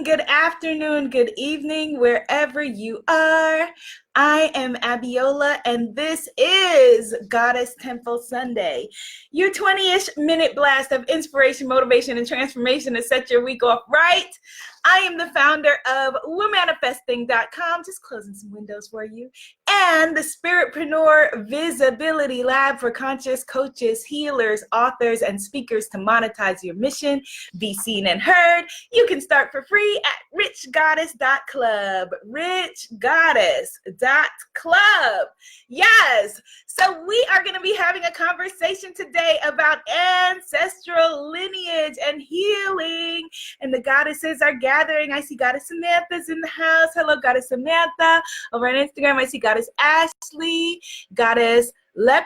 morning, good afternoon, good evening, wherever you are. I am Abiola, and this is Goddess Temple Sunday, your 20-ish minute blast of inspiration, motivation, and transformation to set your week off right. I am the founder of womanifesting.com, just closing some windows for you, and the Spiritpreneur Visibility Lab for conscious coaches, healers, authors, and speakers to monetize your mission, be seen and heard. You can start for free at richgoddess.club, richgoddess.club. Yes, so we are going to be having a conversation today about ancestral lineage and healing, and the goddesses are gathering. I see Goddess Samantha's in the house. Hello, Goddess Samantha. Over on Instagram, I see Goddess Ashley, Goddess Let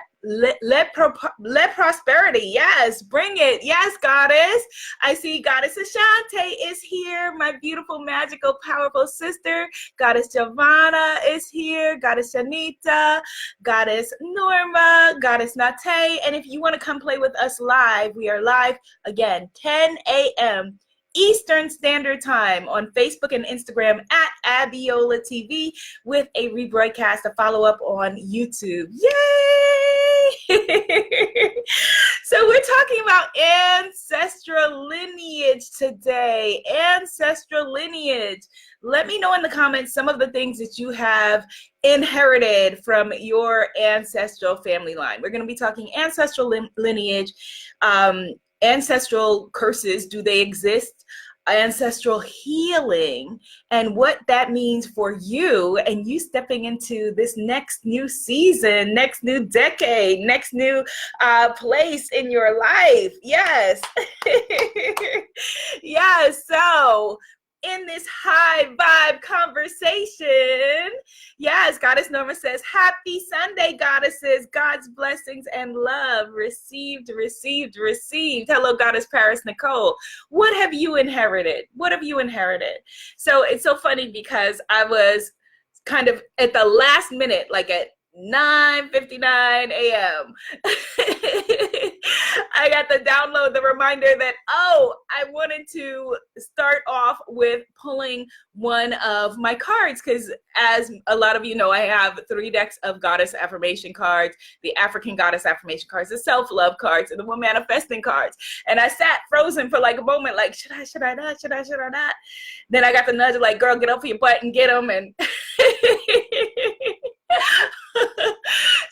Prosperity. Yes, bring it. Yes, Goddess. I see Goddess Ashante is here. My beautiful, magical, powerful sister. Goddess Giovanna is here. Goddess Shanita. Goddess Norma. Goddess Nate. And if you want to come play with us live, we are live again, 10 a.m. Eastern Standard Time on Facebook and Instagram at Abiola TV, with a rebroadcast, a follow-up on YouTube. Yay! So we're talking about ancestral lineage today. Ancestral lineage. Let me know in the comments some of the things that you have inherited from your ancestral family line. We're going to be talking ancestral lineage, ancestral curses, do they exist? Ancestral healing, and what that means for you and you stepping into this next new season, next new decade, next new place in your life. Yes. Yes. So in this high vibe conversation, yes, Goddess Norma says, happy Sunday, goddesses. God's blessings and love received, received, received. Hello, Goddess Paris Nicole. What have you inherited? What have you inherited? So it's so funny because I was kind of at the last minute, like at 9:59 a.m. I got the download, the reminder that, I wanted to start off with pulling one of my cards, because as a lot of you know, I have 3 decks of goddess affirmation cards, the African goddess affirmation cards, the self-love cards, and the woman manifesting cards. And I sat frozen for like a moment, like, should I not? Then I got the nudge, like, girl, get up for your butt and get them. And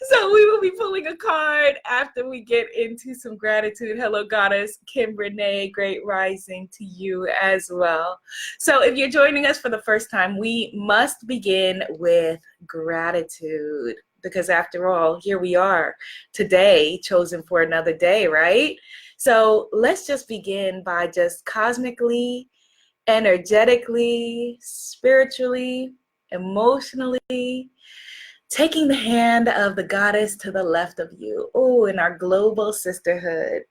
so we will be pulling a card after we get into some gratitude. Hello, Goddess Kim Renee, great rising to you as well. So if you're joining us for the first time, we must begin with gratitude, because after all, here we are today, chosen for another day, right? So let's just begin by just cosmically, energetically, spiritually, emotionally, taking the hand of the goddess to the left of you. Ooh, in our global sisterhood.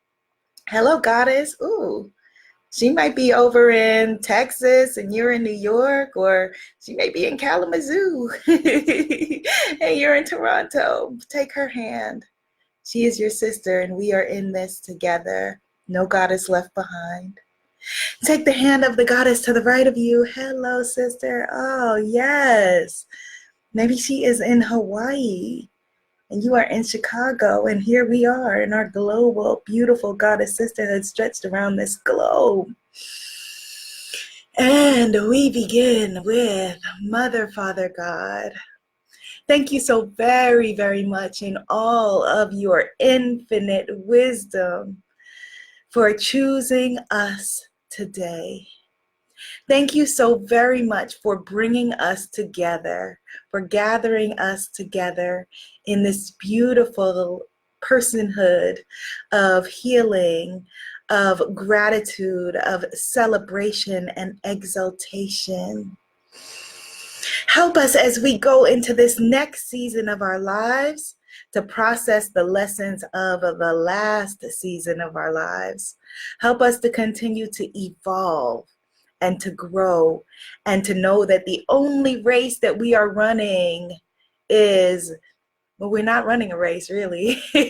Hello, Goddess. Ooh, she might be over in Texas and you're in New York, or she may be in Kalamazoo and you're in Toronto. Take her hand. She is your sister, and we are in this together. No goddess left behind. Take the hand of the goddess to the right of you. Hello, sister. Oh, yes. Maybe she is in Hawaii and you are in Chicago, and here we are in our global, beautiful goddess sisterhood stretched around this globe. And we begin with Mother, Father, God. Thank you so very, very much in all of your infinite wisdom for choosing us today. Thank you so very much for bringing us together, for gathering us together in this beautiful personhood of healing, of gratitude, of celebration and exaltation. Help us as we go into this next season of our lives to process the lessons of the last season of our lives. Help us to continue to evolve and to grow, and to know that the only race that we are running is, well, we're not running a race really, but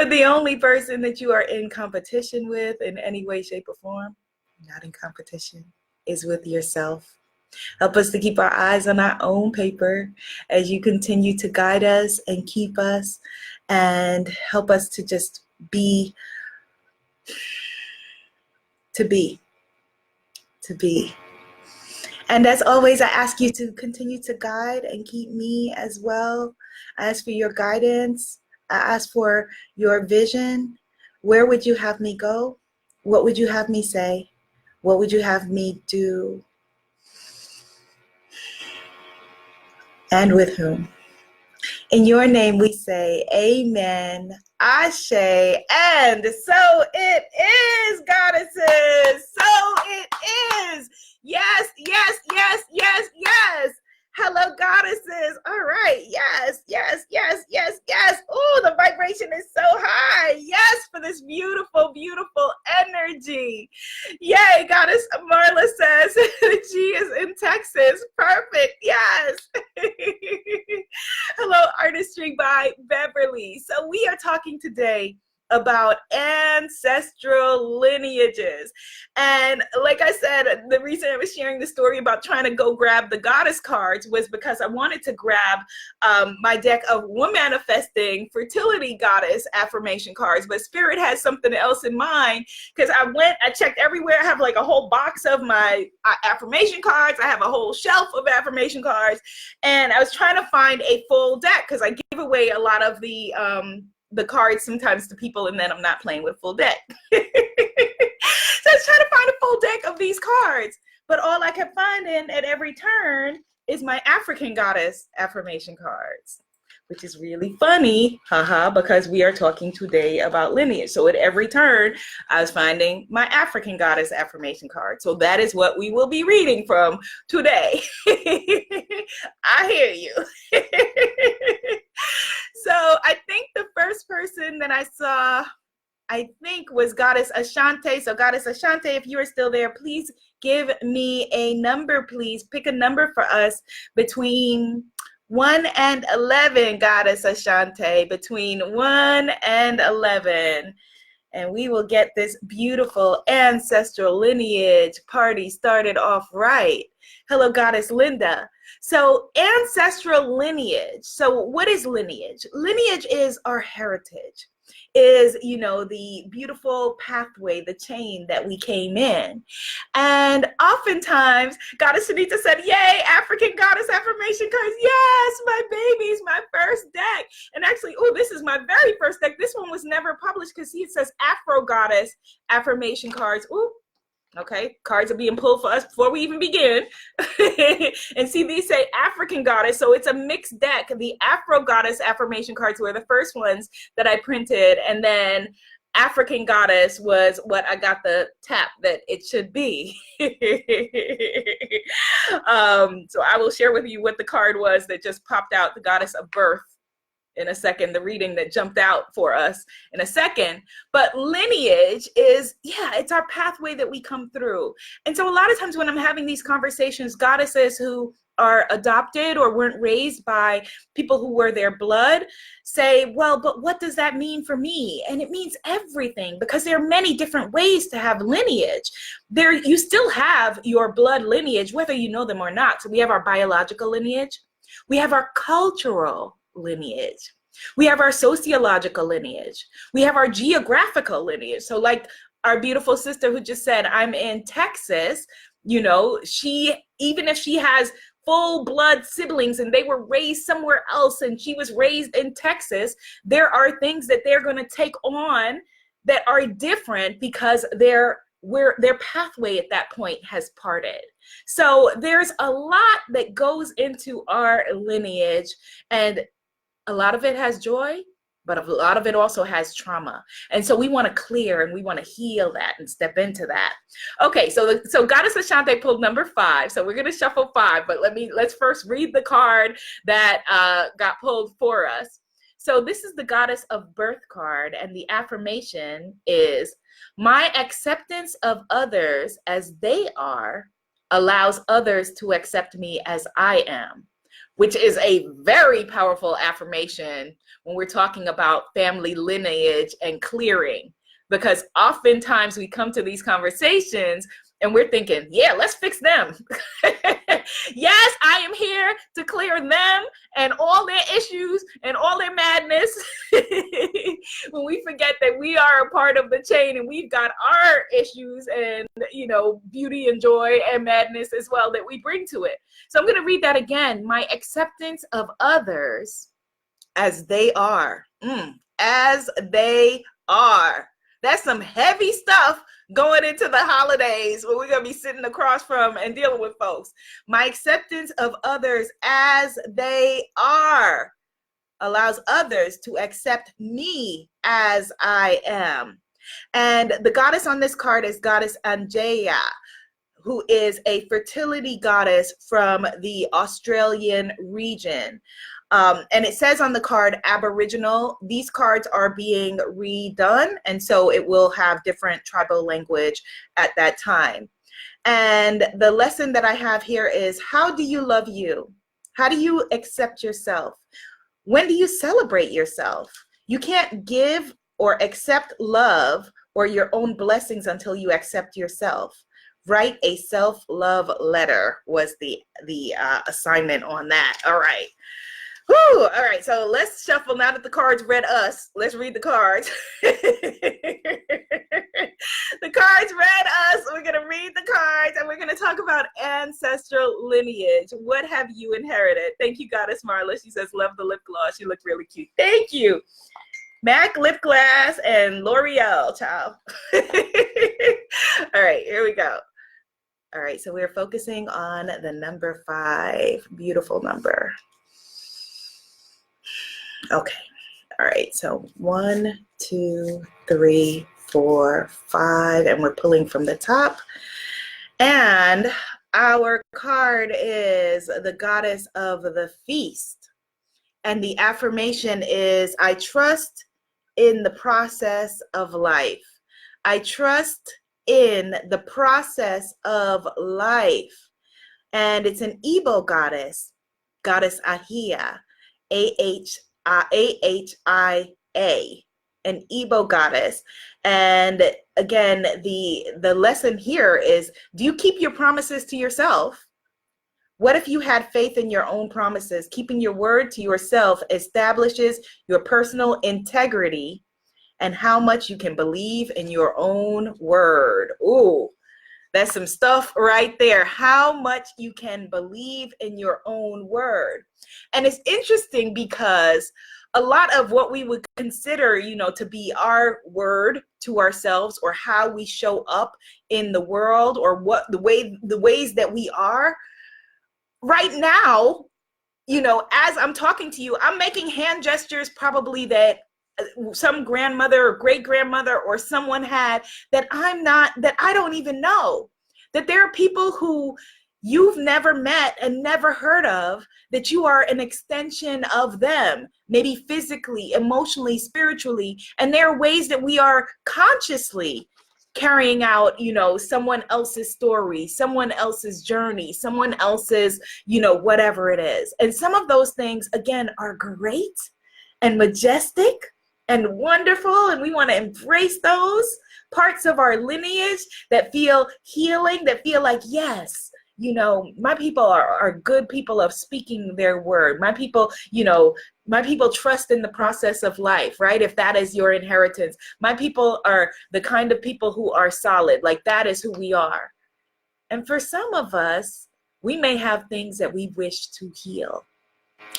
the only person that you are in competition with in any way, shape, or form not in competition, is with yourself. Help us to keep our eyes on our own paper as you continue to guide us and keep us, and help us to just be, to be. And as always, I ask you to continue to guide and keep me as well. I ask for your guidance. I ask for your vision. Where would you have me go? What would you have me say? What would you have me do? And with whom? In your name we say amen, ashe, and so it is, goddesses. So it is. Yes, yes, yes, yes, yes. Hello, goddesses. All right. Yes, yes, yes, yes, yes. Oh, the vibration is so high. Yes, for this beautiful, beautiful energy. Yay, Goddess Marla says she is in Texas. Perfect. Yes. Hello, Artistry by Beverly. So we are talking today about ancestral lineages. And like I said, the reason I was sharing the story about trying to go grab the goddess cards was because I wanted to grab my deck of manifesting fertility goddess affirmation cards, but Spirit has something else in mind, because I checked everywhere. I have like a whole box of my affirmation cards. I have a whole shelf of affirmation cards, and I was trying to find a full deck because I give away a lot of the cards sometimes to people, and then I'm not playing with full deck. So I was trying to find a full deck of these cards, but all I kept finding at every turn is my African goddess affirmation cards, which is really funny, haha, because we are talking today about lineage. So at every turn, I was finding my African goddess affirmation card. So that is what we will be reading from today. I hear you. So I think the first person that I saw, I think, was Goddess Ashante. So Goddess Ashante, if you are still there, please give me a number, please. Pick a number for us between 1 and 11, Goddess Ashante, between 1 and 11. And we will get this beautiful ancestral lineage party started off right. Hello, Goddess Linda. So ancestral lineage. So what is lineage? Lineage is our heritage, is, you know, the beautiful pathway, the chain that we came in. And oftentimes, Goddess Sunita said, yay, African goddess affirmation cards. Yes, my babies, my first deck. And actually, oh, this is my very first deck. This one was never published because it says Afro goddess affirmation cards. Ooh. Okay, cards are being pulled for us before we even begin. And see, these say African goddess, so it's a mixed deck. The Afro goddess affirmation cards were the first ones that I printed, and then African goddess was what I got the tap that it should be. So I will share with you what the card was that just popped out, the goddess of birth, in a second, the reading that jumped out for us in a second. But lineage is, yeah, it's our pathway that we come through. And so a lot of times when I'm having these conversations, goddesses who are adopted or weren't raised by people who were their blood say, well, but what does that mean for me? And it means everything, because there are many different ways to have lineage. You still have your blood lineage, whether you know them or not. So we have our biological lineage. We have our cultural lineage. We have our sociological lineage. We have our geographical lineage. So like our beautiful sister who just said, I'm in Texas, you know, even if she has full blood siblings and they were raised somewhere else and she was raised in Texas, there are things that they're going to take on that are different because their pathway at that point has parted. So there's a lot that goes into our lineage, and a lot of it has joy, but a lot of it also has trauma. And so we want to clear and we want to heal that and step into that. Okay, so Goddess Ashante pulled number 5. So we're going to shuffle 5, but let's first read the card that got pulled for us. So this is the Goddess of Birth card, and the affirmation is, my acceptance of others as they are allows others to accept me as I am, which is a very powerful affirmation when we're talking about family lineage and clearing. because oftentimes we come to these conversations and we're thinking, yeah, let's fix them. Yes, I am here to clear them and all their issues and all their madness. When we forget that we are a part of the chain and we've got our issues and, you know, beauty and joy and madness as well that we bring to it. So I'm going to read that again. My acceptance of others as they are. As they are. That's some heavy stuff going into the holidays where we're going to be sitting across from and dealing with folks. My acceptance of others as they are allows others to accept me as I am. And the goddess on this card is Goddess Anjaya, who is a fertility goddess from the Australian region. And it says on the card Aboriginal. These cards are being redone, and so it will have different tribal language at that time. And the lesson that I have here is, how do you love you? How do you accept yourself? When do you celebrate yourself? You can't give or accept love or your own blessings until you accept yourself. Write a self-love letter was the assignment on that. All right. Whew, all right, so let's shuffle. Now that the cards read us, let's read the cards. The cards read us. We're going to read the cards, and we're going to talk about ancestral lineage. What have you inherited? Thank you, Goddess Marla. She says, love the lip gloss. You look really cute. Thank you. MAC Lip Gloss and L'Oreal, child. All right, here we go. All right, so we're focusing on the number 5. Beautiful number. Okay, all right, so 1, 2, 3, 4, 5, and we're pulling from the top. And our card is the goddess of the feast. And the affirmation is, I trust in the process of life. I trust in the process of life. And it's an Igbo goddess, Goddess Ahia, Ahia, an Igbo goddess. And again, the lesson here is, do you keep your promises to yourself? What if you had faith in your own promises? Keeping your word to yourself establishes your personal integrity and how much you can believe in your own word. Ooh, that's some stuff right there. How much you can believe in your own word. And it's interesting because a lot of what we would consider, you know, to be our word to ourselves, or how we show up in the world, or what the ways that we are right now, you know, as I'm talking to you, I'm making hand gestures probably that some grandmother or great grandmother or someone had, that I don't even know. That there are people who you've never met and never heard of, that you are an extension of them, maybe physically, emotionally, spiritually. And there are ways that we are consciously carrying out, you know, someone else's story, someone else's journey, someone else's, you know, whatever it is. And some of those things, again, are great and majestic and wonderful. And we want to embrace those parts of our lineage that feel healing, that feel like, yes, you know, my people are good people of speaking their word. My people, you know, my people trust in the process of life, right? If that is your inheritance. My people are the kind of people who are solid, like that is who we are. And for some of us, we may have things that we wish to heal.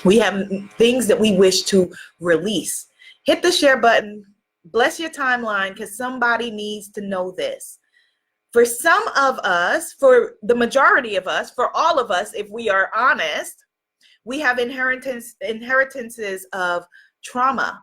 We have things that we wish to release. Hit the share button, bless your timeline, because somebody needs to know this. For some of us, for the majority of us, for all of us, if we are honest, we have inheritances of trauma.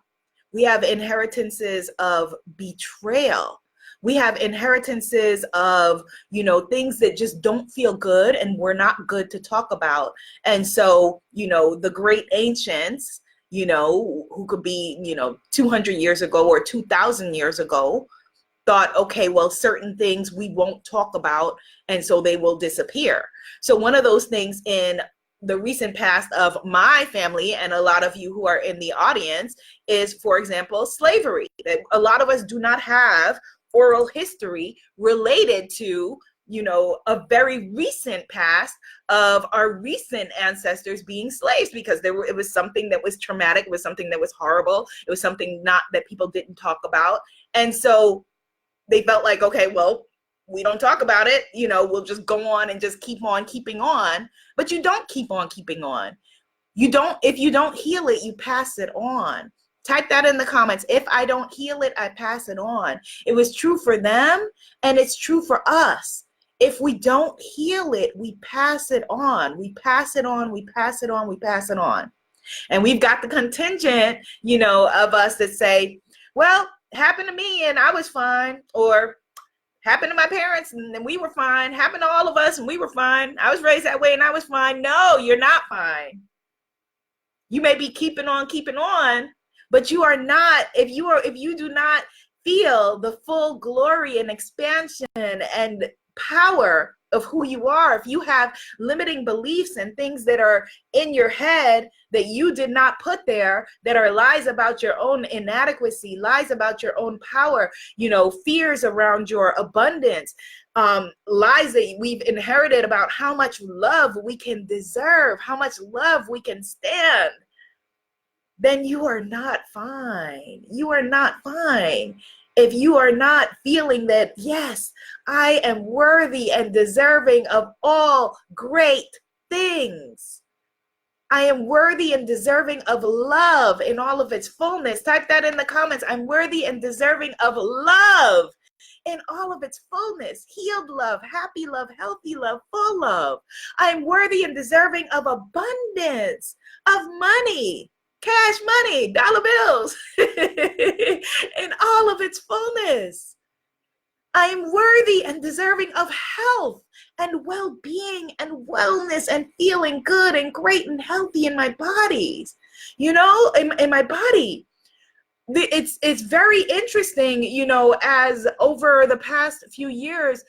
We have inheritances of betrayal. We have inheritances of, you know, things that just don't feel good and were not good to talk about. And so, you know, the great ancients, you know, who could be, you know, 200 years ago or 2,000 years ago, thought, okay, well, certain things we won't talk about, and so they will disappear. So one of those things in the recent past of my family and a lot of you who are in the audience is, for example, slavery. That a lot of us do not have oral history related to, you know, a very recent past of our recent ancestors being slaves, because it was something that was traumatic, it was something that was horrible, it was something not that people didn't talk about. And so they felt like, okay, well, we don't talk about it, you know, we'll just go on and just keep on keeping on. But you don't keep on keeping on. You don't, if you don't heal it, you pass it on. Type that in the comments. If I don't heal it, I pass it on. It was true for them, and it's true for us. If we don't heal it, we pass it on. We pass it on, we pass it on, we pass it on. And we've got the contingent, you know, of us that say, well, happened to me and I was fine, or happened to my parents and we were fine, happened to all of us and we were fine, I was raised that way and I was fine. No, you're not fine. You may be keeping on, but you are not, if you do not feel the full glory and expansion and power of who you are, if you have limiting beliefs and things that are in your head that you did not put there, that are lies about your own inadequacy, lies about your own power, you know, fears around your abundance, lies that we've inherited about how much love we can deserve, how much love we can stand, then you are not fine. You are not fine. If you are not feeling that, yes, I am worthy and deserving of all great things. I am worthy and deserving of love in all of its fullness. Type that in the comments. I'm worthy and deserving of love in all of its fullness. Healed love, happy love, healthy love, full love. I'm worthy and deserving of abundance, of money, cash money, dollar bills, in all of its fullness. I am worthy and deserving of health and well-being and wellness and feeling good and great and healthy in my bodies, you know, in my body. It's very interesting, you know, as over the past few years,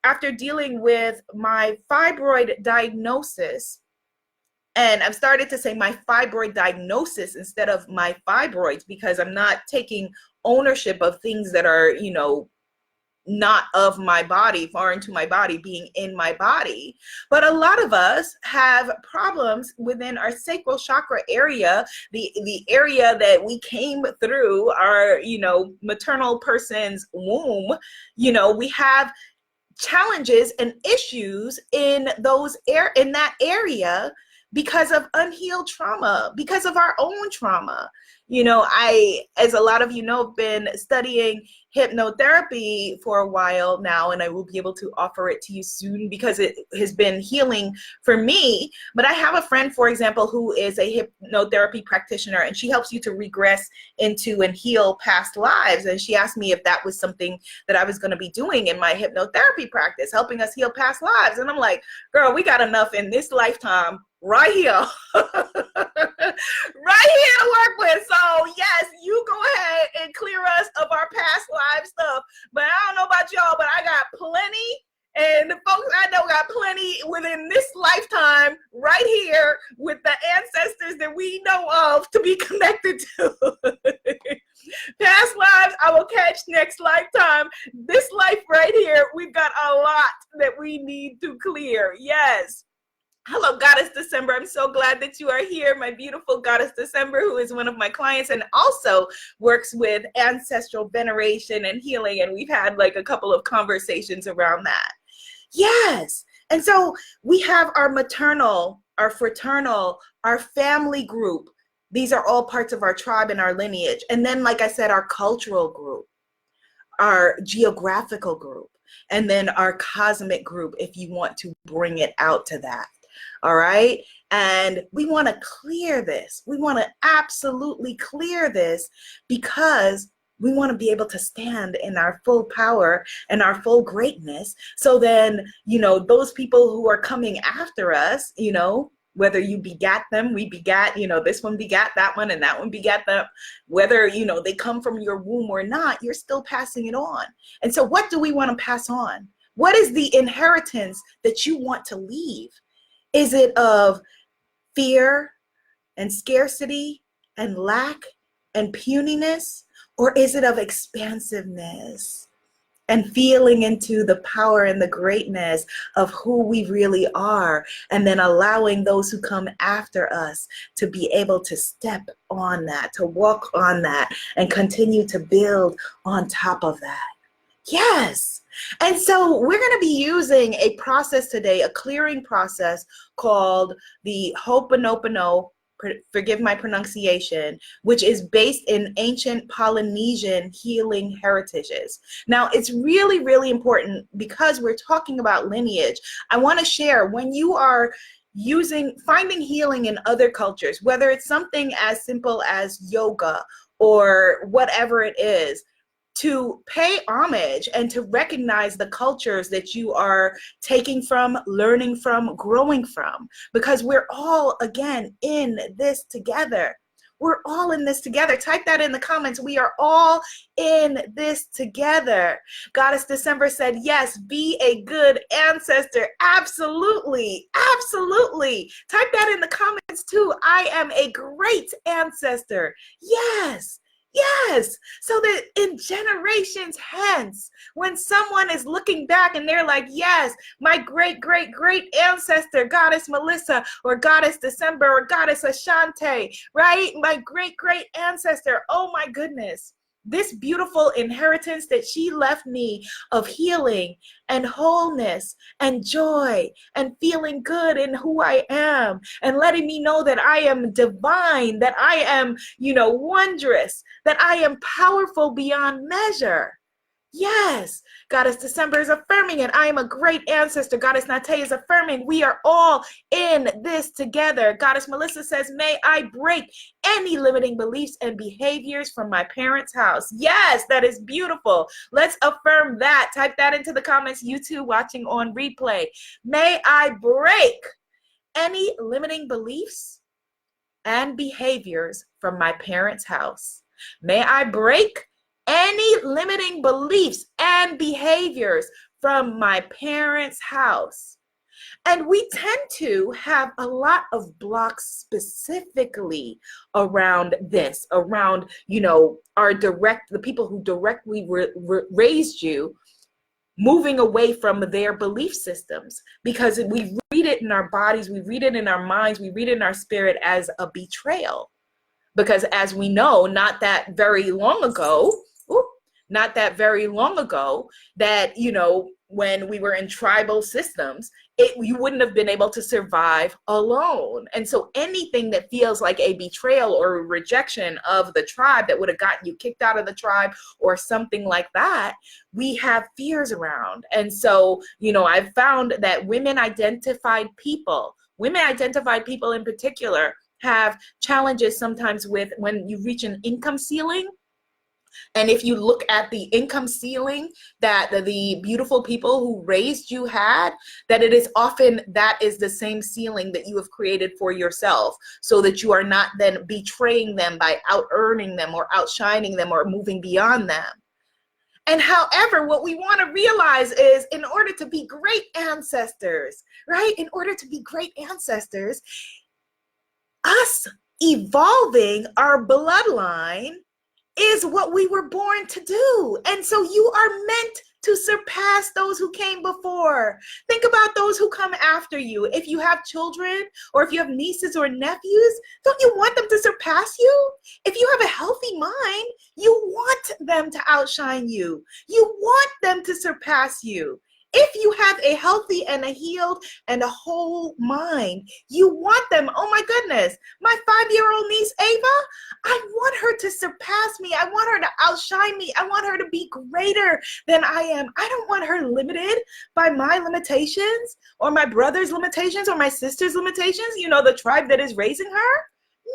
after dealing with my fibroid diagnosis, and I've started to say my fibroid diagnosis instead of my fibroids, because I'm not taking ownership of things that are, you know, not of my body, foreign to my body, being in my body. But a lot of us have problems within our sacral chakra area, the area that we came through our, you know, maternal person's womb. You know, we have challenges and issues in that area because of unhealed trauma, because of our own trauma. You know, I, as a lot of you know, have been studying hypnotherapy for a while now, and I will be able to offer it to you soon because it has been healing for me. But I have a friend, for example, who is a hypnotherapy practitioner, and she helps you to regress into and heal past lives. And she asked me if that was something that I was going to be doing in my hypnotherapy practice, helping us heal past lives. And I'm like, girl, we got enough in this lifetime right here, right here to work with. So yes, you go ahead and clear us of our past life stuff. But I don't know about y'all, but I got plenty, and the folks I know got plenty within this lifetime right here with the ancestors that we know of to be connected to. Past lives I will catch next lifetime. This life right here, we've got a lot that we need to clear. Yes. Hello, Goddess December. I'm so glad that you are here. My beautiful Goddess December, who is one of my clients and also works with ancestral veneration and healing. And we've had like a couple of conversations around that. Yes. And so we have our maternal, our fraternal, our family group. These are all parts of our tribe and our lineage. And then, like I said, our cultural group, our geographical group, and then our cosmic group, if you want to bring it out to that. All right. And we want to clear this. We want to absolutely clear this because we want to be able to stand in our full power and our full greatness. So then, you know, those people who are coming after us, you know, whether you begat them, we begat, you know, this one begat that one and that one begat them, whether, you know, they come from your womb or not, you're still passing it on. And so what do we want to pass on? What is the inheritance that you want to leave? Is it of fear and scarcity and lack and puniness? Or is it of expansiveness and feeling into the power and the greatness of who we really are, and then allowing those who come after us to be able to step on that, to walk on that, and continue to build on top of that? Yes. And so we're going to be using a process today, a clearing process called the Ho'oponopono, forgive my pronunciation, which is based in ancient Polynesian healing heritages. Now, it's really, really important because we're talking about lineage. I want to share, when you are finding healing in other cultures, whether it's something as simple as yoga or whatever it is, to pay homage and to recognize the cultures that you are taking from, learning from, growing from, because we're all, again, in this together. We're all in this together. Type that in the comments. We are all in this together. Goddess December said, yes, be a good ancestor. Absolutely. Absolutely. Type that in the comments too. I am a great ancestor. Yes. Yes, so that in generations hence, when someone is looking back and they're like, yes, my great, great, great ancestor, Goddess Melissa, or Goddess December, or Goddess Ashante, right? My great, great ancestor, oh my goodness. This beautiful inheritance that she left me of healing and wholeness and joy and feeling good in who I am and letting me know that I am divine, that I am, wondrous, that I am powerful beyond measure. Yes, Goddess December is affirming it. I am a great ancestor. Goddess Nate is affirming we are all in this together. Goddess Melissa says, may I break any limiting beliefs and behaviors from my parents' house. Yes, that is beautiful. Let's affirm that. Type that into the comments, you two watching on replay. May I break any limiting beliefs and behaviors from my parents' house. May I break any limiting beliefs and behaviors from my parents' house. And we tend to have a lot of blocks specifically around this, around, the people who directly raised you, moving away from their belief systems, because we read it in our bodies, we read it in our minds, we read it in our spirit as a betrayal. Because as we know, not that very long ago, that, when we were in tribal systems, you wouldn't have been able to survive alone. And so anything that feels like a betrayal or a rejection of the tribe that would have gotten you kicked out of the tribe or something like that, we have fears around. And so, I've found that women identified people in particular, have challenges sometimes with when you reach an income ceiling. And if you look at the income ceiling that the beautiful people who raised you had, that it is often that is the same ceiling that you have created for yourself, so that you are not then betraying them by out-earning them or outshining them or moving beyond them. And however, what we want to realize is, in order to be great ancestors, right? In order to be great ancestors, us evolving our bloodline is what we were born to do. And so you are meant to surpass those who came before. Think about those who come after you. If you have children or if you have nieces or nephews, don't you want them to surpass you? If you have a healthy mind, you want them to outshine you. You want them to surpass you. If you have a healthy and a healed and a whole mind, you want them. Oh my goodness, my 5-year-old niece, Ava, I want her to surpass me. I want her to outshine me. I want her to be greater than I am. I don't want her limited by my limitations or my brother's limitations or my sister's limitations, the tribe that is raising her.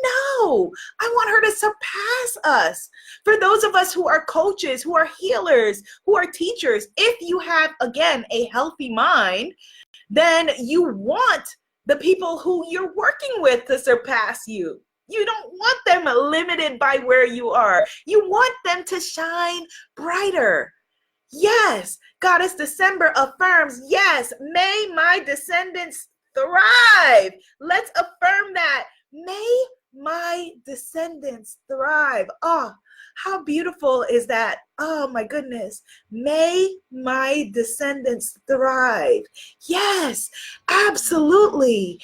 No, I want her to surpass us. For those of us who are coaches, who are healers, who are teachers, if you have, again, a healthy mind, then you want the people who you're working with to surpass you. You don't want them limited by where you are. You want them to shine brighter. Yes, Goddess December affirms, yes, may my descendants thrive. Let's affirm that. May my descendants thrive. Oh, how beautiful is that? Oh my goodness. May my descendants thrive. Yes, absolutely.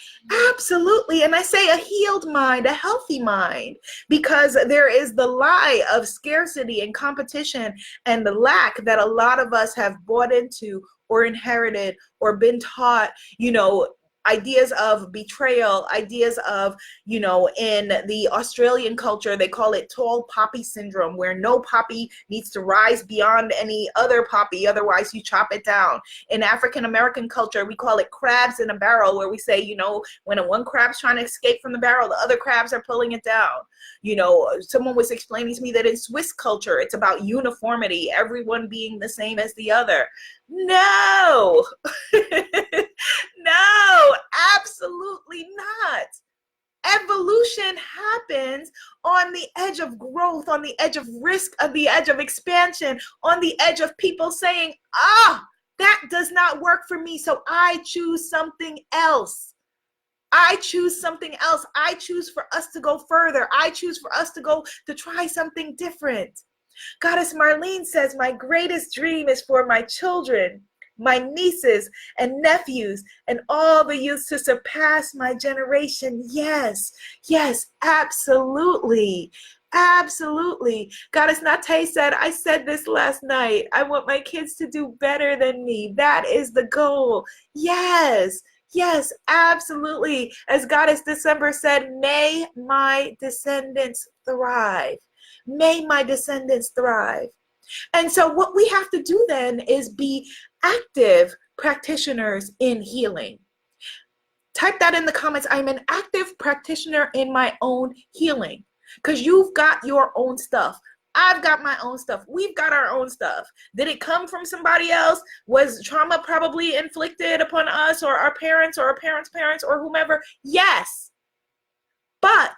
Absolutely. And I say a healed mind, a healthy mind, because there is the lie of scarcity and competition and the lack that a lot of us have bought into or inherited or been taught, ideas of betrayal, ideas of, in the Australian culture, they call it tall poppy syndrome, where no poppy needs to rise beyond any other poppy, otherwise you chop it down. In African American culture, we call it crabs in a barrel, where we say, when one crab's trying to escape from the barrel, the other crabs are pulling it down. Someone was explaining to me that in Swiss culture, it's about uniformity, everyone being the same as the other. No, no, absolutely not. Evolution happens on the edge of growth, on the edge of risk, on the edge of expansion, on the edge of people saying, that does not work for me, so I choose something else. I choose something else. I choose for us to go further. I choose for us to try something different. Goddess Marlene says, my greatest dream is for my children, my nieces and nephews, and all the youth to surpass my generation. Yes, yes, absolutely. Absolutely. Goddess Nate said, I said this last night. I want my kids to do better than me. That is the goal. Yes. Yes, absolutely. As Goddess December said, may my descendants thrive. May my descendants thrive. And so what we have to do then is be active practitioners in healing. Type that in the comments. I'm an active practitioner in my own healing, because you've got your own stuff. I've got my own stuff. We've got our own stuff. Did it come from somebody else? Was trauma probably inflicted upon us or our parents or our parents' parents or whomever? Yes. But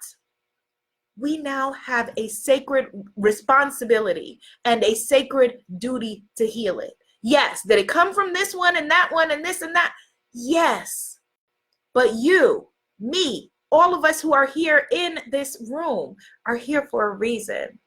we now have a sacred responsibility and a sacred duty to heal it. Yes. Did it come from this one and that one and this and that? Yes. But you, me, all of us who are here in this room are here for a reason.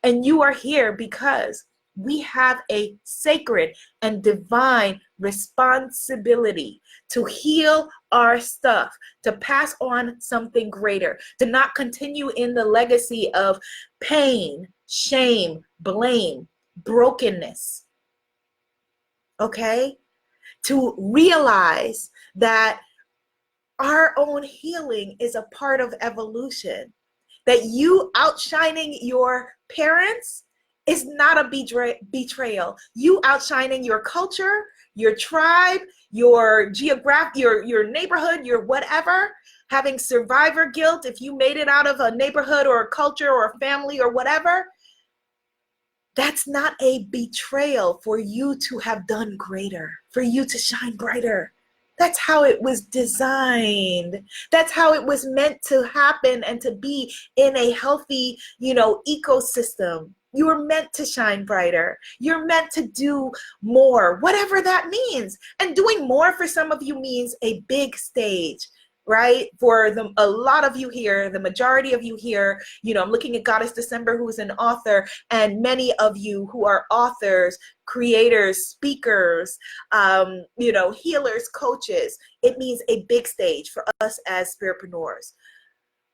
And you are here because we have a sacred and divine responsibility to heal our stuff, to pass on something greater, to not continue in the legacy of pain, shame, blame, brokenness. Okay? To realize that our own healing is a part of evolution. That you outshining your parents is not a betrayal. You outshining your culture, your tribe, your your neighborhood, your whatever, having survivor guilt if you made it out of a neighborhood or a culture or a family or whatever, that's not a betrayal for you to have done greater, for you to shine brighter. That's how it was designed. That's how it was meant to happen and to be in a healthy, ecosystem. You were meant to shine brighter. You're meant to do more, whatever that means. And doing more for some of you means a big stage, right? For a lot of you here, the majority of you here, I'm looking at Goddess December, who is an author, and many of you who are authors, creators, speakers, healers, coaches. It means a big stage for us as spiritpreneurs.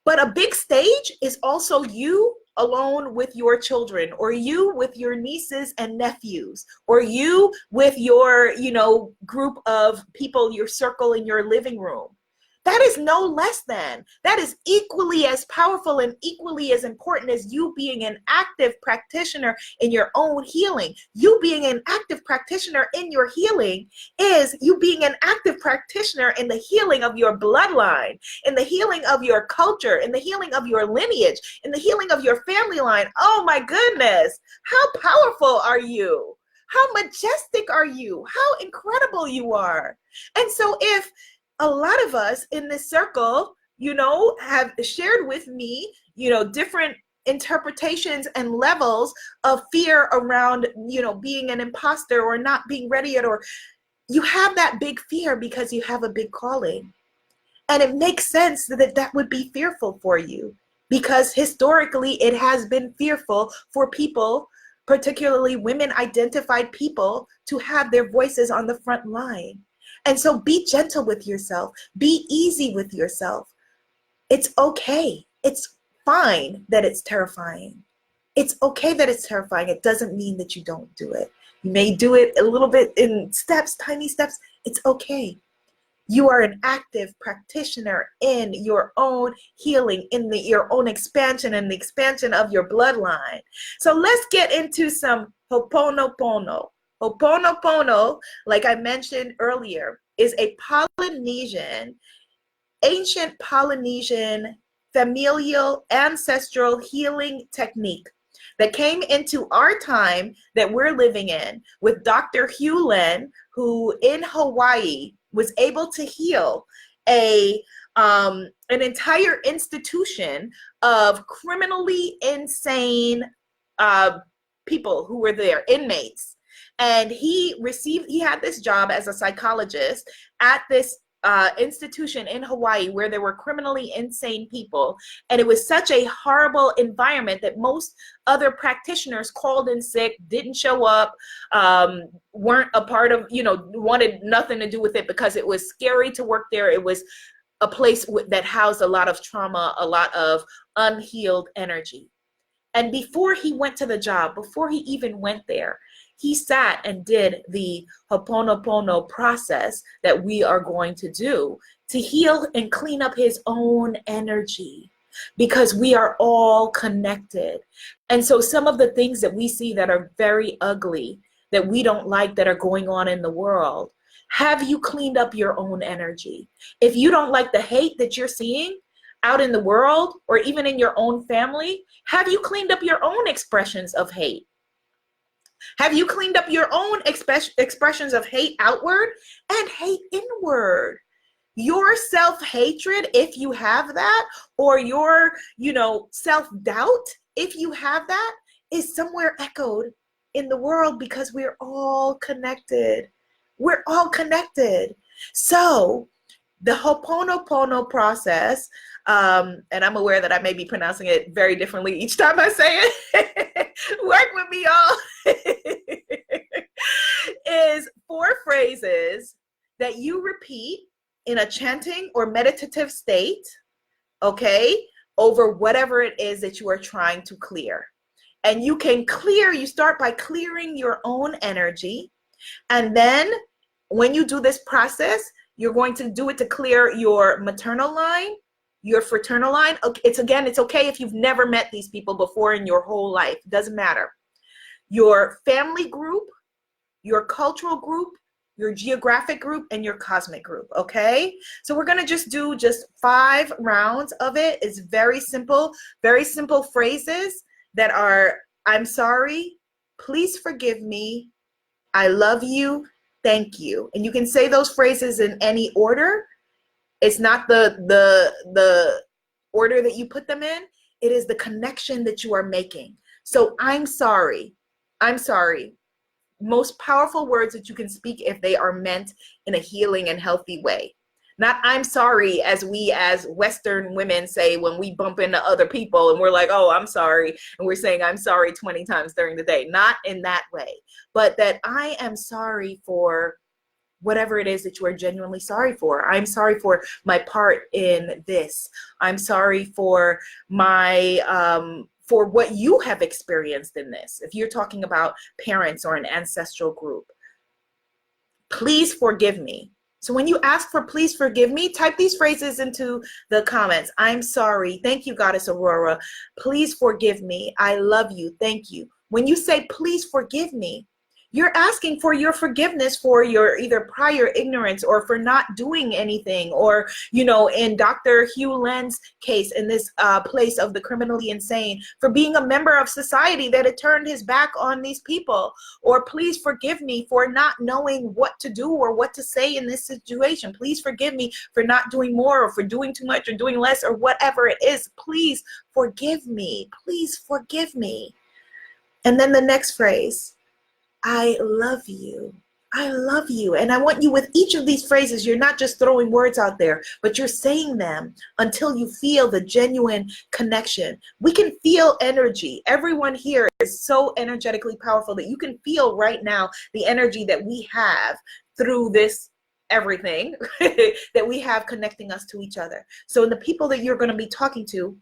But a big stage is also you alone with your children, or you with your nieces and nephews, or you with your, group of people, your circle in your living room. That is no less than. That is equally as powerful and equally as important as you being an active practitioner in your own healing. You being an active practitioner in your healing is you being an active practitioner in the healing of your bloodline, in the healing of your culture, in the healing of your lineage, in the healing of your family line. Oh my goodness. How powerful are you? How majestic are you? How incredible you are. And so if a lot of us in this circle, have shared with me, different interpretations and levels of fear around, being an imposter or not being ready yet, or you have that big fear because you have a big calling. And it makes sense that that would be fearful for you, because historically it has been fearful for people, particularly women identified people, to have their voices on the front line. And so be gentle with yourself. Be easy with yourself. It's okay. It's fine that it's terrifying. It's okay that it's terrifying. It doesn't mean that you don't do it. You may do it a little bit in steps, tiny steps. It's okay. You are an active practitioner in your own healing, in your own expansion and the expansion of your bloodline. So let's get into some Oponopono. Oponopono, like I mentioned earlier, is a ancient Polynesian familial ancestral healing technique that came into our time that we're living in with Dr. Hugh Len, who in Hawaii was able to heal an entire institution of criminally insane people who were there, inmates. And he had this job as a psychologist at this institution in Hawaii where there were criminally insane people. And it was such a horrible environment that most other practitioners called in sick, didn't show up, weren't a part of, wanted nothing to do with it because it was scary to work there. It was a place that housed a lot of trauma, a lot of unhealed energy. And before he went to the job, before he even went there, he sat and did the Oponopono process that we are going to do to heal and clean up his own energy, because we are all connected. And so some of the things that we see that are very ugly, that we don't like, that are going on in the world, have you cleaned up your own energy? If you don't like the hate that you're seeing out in the world, or even in your own family, have you cleaned up your own expressions of hate? Have you cleaned up your own expressions of hate outward and hate inward? Your self-hatred, if you have that, or your, self-doubt, if you have that, is somewhere echoed in the world, because we're all connected. We're all connected. So the Ho'oponopono process, and I'm aware that I may be pronouncing it very differently each time I say it. Work with me, y'all. Is 4 phrases that you repeat in a chanting or meditative state, okay, over whatever it is that you are trying to clear. And you start by clearing your own energy. And then when you do this process, you're going to do it to clear your maternal line, your fraternal line. It's okay if you've never met these people before in your whole life. It doesn't matter. Your family group, your cultural group, your geographic group, and your cosmic group, okay? So we're gonna do 5 rounds of it. It's very simple phrases that are, I'm sorry, please forgive me, I love you, thank you. And you can say those phrases in any order. It's not the order that you put them in. It is the connection that you are making. So I'm sorry. Most powerful words that you can speak if they are meant in a healing and healthy way. Not I'm sorry, as we as Western women say when we bump into other people and we're like, oh, I'm sorry. And we're saying I'm sorry 20 times during the day. Not in that way, but that I am sorry for whatever it is that you are genuinely sorry for. I'm sorry for my part in this. I'm sorry for for what you have experienced in this. If you're talking about parents or an ancestral group, please forgive me. So when you ask for please forgive me, type these phrases into the comments. I'm sorry. Thank you, Goddess Aurora. Please forgive me. I love you. Thank you. When you say please forgive me, you're asking for your forgiveness for your either prior ignorance or for not doing anything, or, in Dr. Hugh Len's case, in this place of the criminally insane, for being a member of society that had turned his back on these people. Or please forgive me for not knowing what to do or what to say in this situation. Please forgive me for not doing more, or for doing too much or doing less, or whatever it is. Please forgive me. Please forgive me. And then the next phrase, I love you. I love you. And I want you, with each of these phrases, you're not just throwing words out there, but you're saying them until you feel the genuine connection. We can feel energy. Everyone here is so energetically powerful that you can feel right now the energy that we have through this everything that we have connecting us to each other. So the people that you're going to be talking to,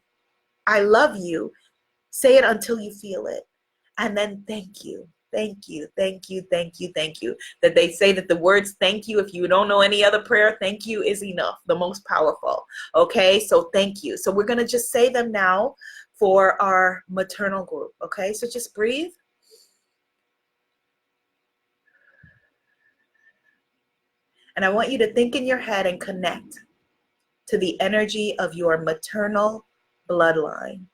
I love you. Say it until you feel it. And then thank you. Thank you, thank you, thank you, thank you. That they say that the words thank you, if you don't know any other prayer, thank you is enough, the most powerful. Okay, so thank you. So we're going to just say them now for our maternal group. Okay, so just breathe. And I want you to think in your head and connect to the energy of your maternal bloodline.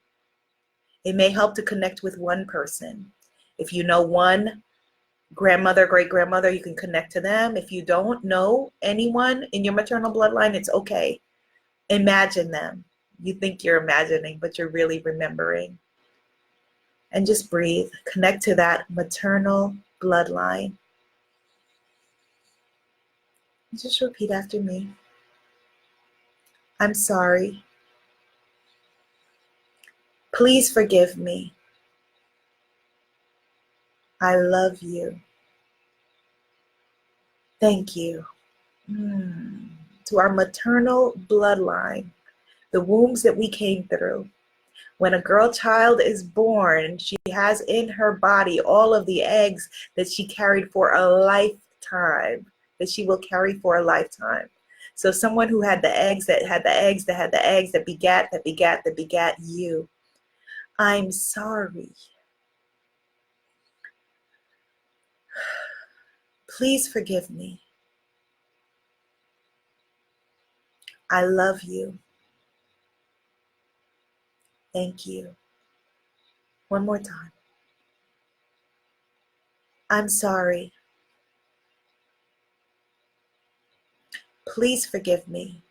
It may help to connect with one person. If you know one grandmother, great grandmother, you can connect to them. If you don't know anyone in your maternal bloodline, it's okay. Imagine them. You think you're imagining, but you're really remembering. And just breathe. Connect to that maternal bloodline. Just repeat after me. I'm sorry. Please forgive me. I love you. Thank you. To our maternal bloodline, the wombs that we came through. When a girl child is born, she has in her body all of the eggs that she carried for a lifetime, that she will carry for a lifetime. So someone who had the eggs, that had the eggs, that had the eggs, that begat you. I'm sorry. Please forgive me. I love you. Thank you. One more time. I'm sorry. Please forgive me.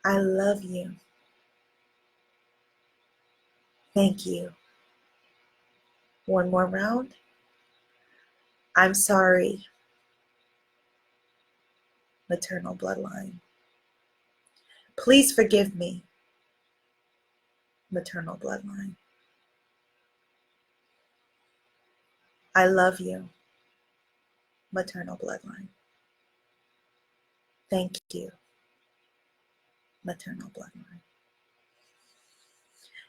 I love you. Thank you. One more round. I'm sorry. Maternal bloodline. Please forgive me. Maternal bloodline. I love you. Maternal bloodline. Thank you. Maternal bloodline.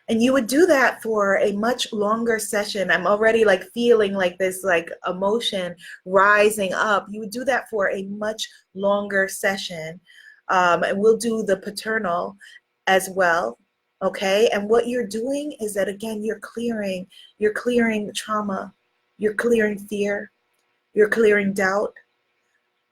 And you would do that for a much longer session. I'm already like feeling like this like emotion rising up. You would do that for a much longer session. And we'll do the paternal as well. Okay. And what you're doing is that, again, you're clearing trauma, you're clearing fear, you're clearing doubt.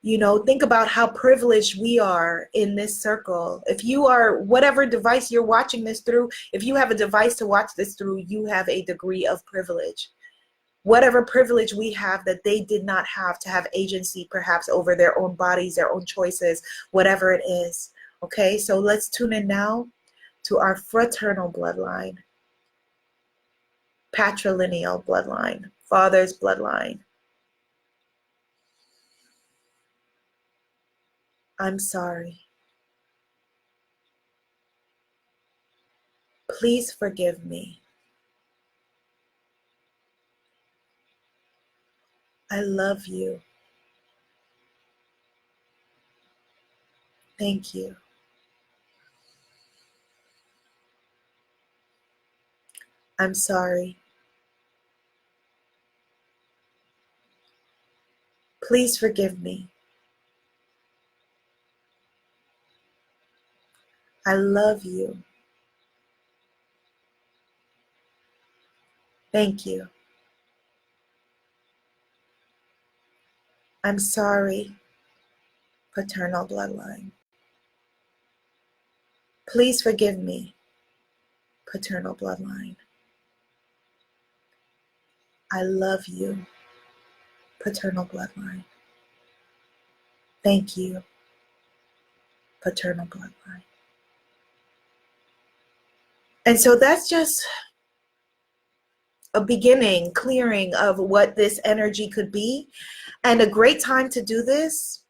You know, think about how privileged we are in this circle. If you are, whatever device you're watching this through, if you have a device to watch this through, you have a degree of privilege. Whatever privilege we have that they did not have, to have agency perhaps over their own bodies, their own choices, whatever it is. Okay, so let's tune in now to our fraternal bloodline, patrilineal bloodline, father's bloodline. I'm sorry. Please forgive me. I love you. Thank you. I'm sorry. Please forgive me. I love you. Thank you. I'm sorry, paternal bloodline. Please forgive me, paternal bloodline. I love you, paternal bloodline. Thank you, paternal bloodline. And so that's just a beginning, clearing of what this energy could be. And a great time to do this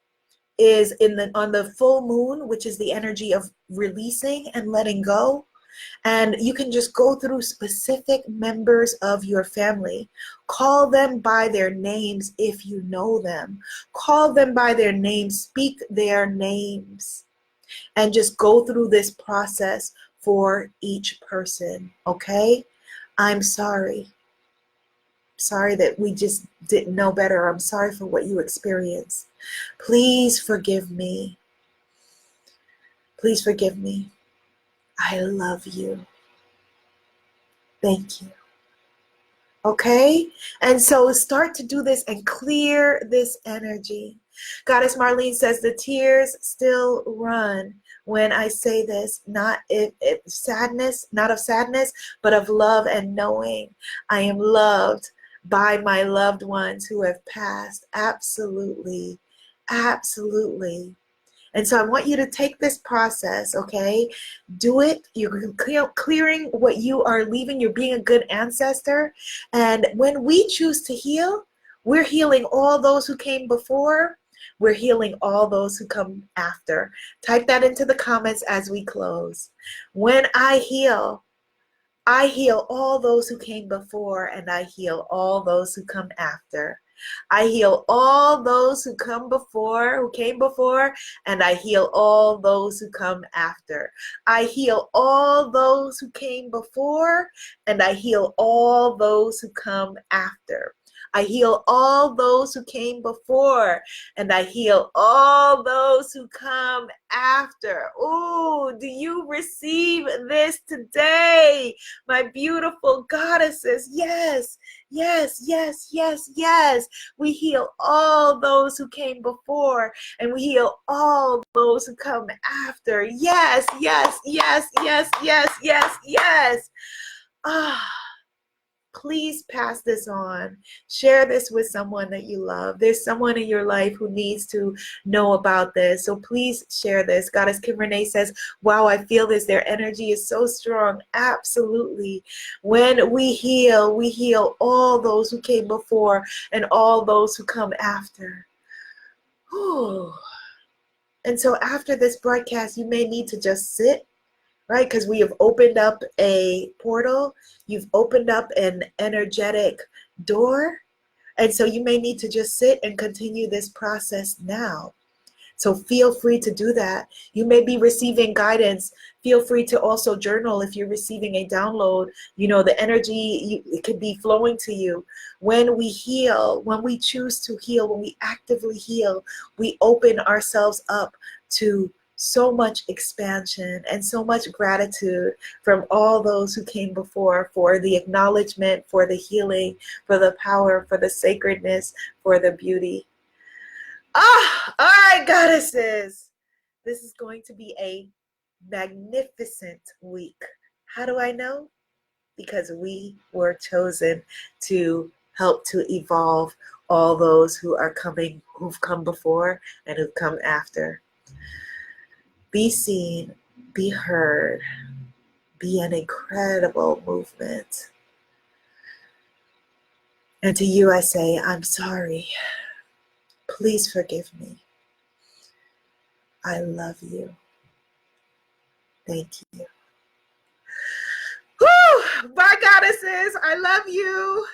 is on the full moon, which is the energy of releasing and letting go. And you can just go through specific members of your family. Call them by their names if you know them. Call them by their names, speak their names, and just go through this process for each person, okay? I'm sorry. Sorry that we just didn't know better. I'm sorry for what you experienced. Please forgive me. Please forgive me. I love you. Thank you. Okay? And so start to do this and clear this energy. Goddess Marlene says the tears still run when I say this, not sadness, not of sadness, but of love and knowing I am loved by my loved ones who have passed. Absolutely. Absolutely. And so I want you to take this process, okay? Do it. You're clearing what you are leaving. You're being a good ancestor. And when we choose to heal, we're healing all those who came before. We're healing all those who come after. Type that into the comments as we close. When I heal all those who came before, and I heal all those who come after. I heal all those who came before, and I heal all those who come after. I heal all those who came before, and I heal all those who come after. I heal all those who came before, and I heal all those who come after. Ooh, do you receive this today, my beautiful goddesses? Yes, yes, yes, yes, yes. We heal all those who came before, and we heal all those who come after. Yes, yes, yes, yes, yes, yes, yes. Ah. Please pass this on. Share this with someone that you love. There's someone in your life who needs to know about this. So please share this. Goddess Kim Renee says, wow, I feel this. Their energy is so strong. Absolutely. When we heal all those who came before and all those who come after. Whew. And so after this broadcast, you may need to just sit, right? Because we have opened up a portal. You've opened up an energetic door. And so you may need to just sit and continue this process now. So feel free to do that. You may be receiving guidance. Feel free to also journal if you're receiving a download. You know, the energy, it could be flowing to you. When we heal, when we choose to heal, when we actively heal, we open ourselves up to so much expansion and so much gratitude from all those who came before, for the acknowledgement, for the healing, for the power, for the sacredness, for the beauty. All right, goddesses. This is going to be a magnificent week. How do I know? Because we were chosen to help to evolve all those who are coming, who've come before and who've come after. Be seen, be heard, be an incredible movement. And to you I say, I'm sorry. Please forgive me. I love you. Thank you. Whew! Bye, goddesses. I love you.